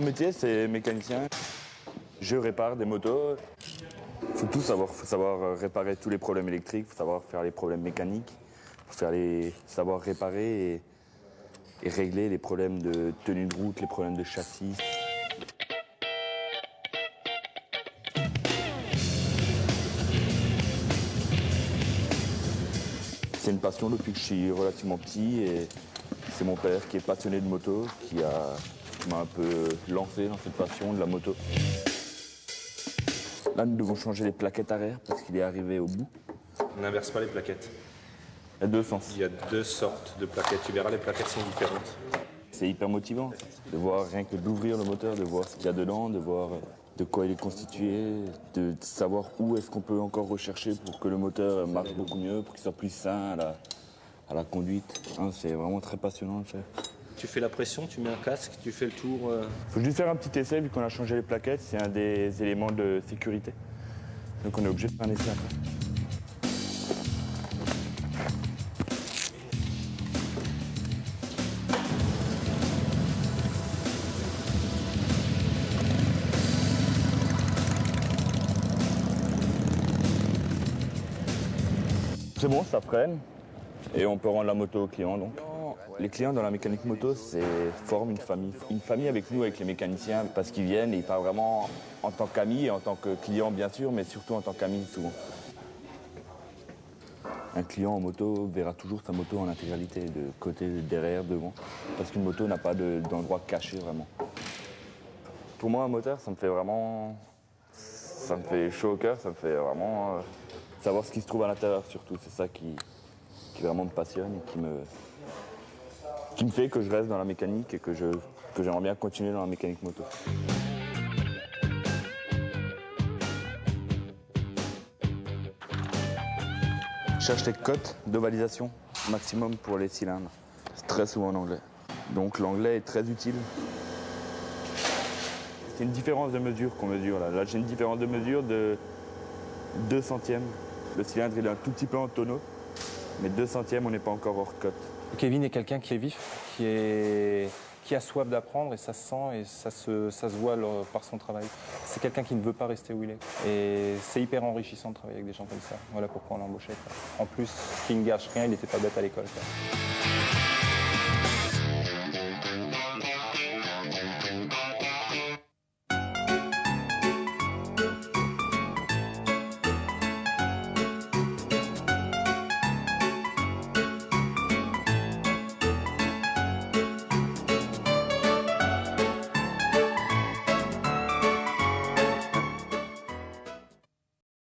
métier, c'est mécanicien. Je répare des motos. Il faut tout savoir. Il faut savoir réparer tous les problèmes électriques, il faut savoir faire les problèmes mécaniques, il faut savoir réparer et régler les problèmes de tenue de route, les problèmes de châssis. C'est une passion depuis que je suis relativement petit et c'est mon père qui est passionné de moto qui m'a un peu lancé dans cette passion de la moto. Là, nous devons changer les plaquettes arrière parce qu'il est arrivé au bout. On n'inverse pas les plaquettes. Il y a deux sens. Il y a deux sortes de plaquettes. Tu verras, les plaquettes sont différentes. C'est hyper motivant de voir rien que d'ouvrir le moteur, de voir ce qu'il y a dedans, de voir de quoi il est constitué, de savoir où est-ce qu'on peut encore rechercher pour que le moteur marche beaucoup mieux, pour qu'il soit plus sain à la conduite. Hein, c'est vraiment très passionnant de le faire. Tu fais la pression, tu mets un casque, tu fais le tour. Faut juste faire un petit essai vu qu'on a changé les plaquettes, c'est un des éléments de sécurité. Donc on est obligé de faire un essai après. C'est bon, ça freine et on peut rendre la moto au client donc. Les clients dans la mécanique moto forment une famille avec nous, avec les mécaniciens, parce qu'ils viennent et ils parlent vraiment en tant qu'amis et en tant que clients bien sûr, mais surtout en tant qu'amis souvent. Un client en moto verra toujours sa moto en intégralité, de côté, derrière, devant, parce qu'une moto n'a pas d'endroit caché vraiment. Pour moi, un moteur, ça me fait chaud au cœur, ça me fait vraiment savoir ce qui se trouve à l'intérieur surtout. C'est ça qui vraiment me passionne et qui me fait que je reste dans la mécanique et que j'aimerais bien continuer dans la mécanique moto. Je cherche les cotes d'ovalisation maximum pour les cylindres. C'est très souvent en anglais. Donc l'anglais est très utile. C'est une différence de mesure qu'on mesure là. Là j'ai une différence de mesure de 2 centièmes. Le cylindre il est un tout petit peu en tonneau, mais 2 centièmes on n'est pas encore hors cote. Kevin est quelqu'un qui est vif, qui a soif d'apprendre et ça se sent et ça se voit par son travail. C'est quelqu'un qui ne veut pas rester où il est. Et c'est hyper enrichissant de travailler avec des gens comme ça. Voilà pourquoi on l'a embauché. En plus, qui ne gâche rien, il n'était pas bête à l'école.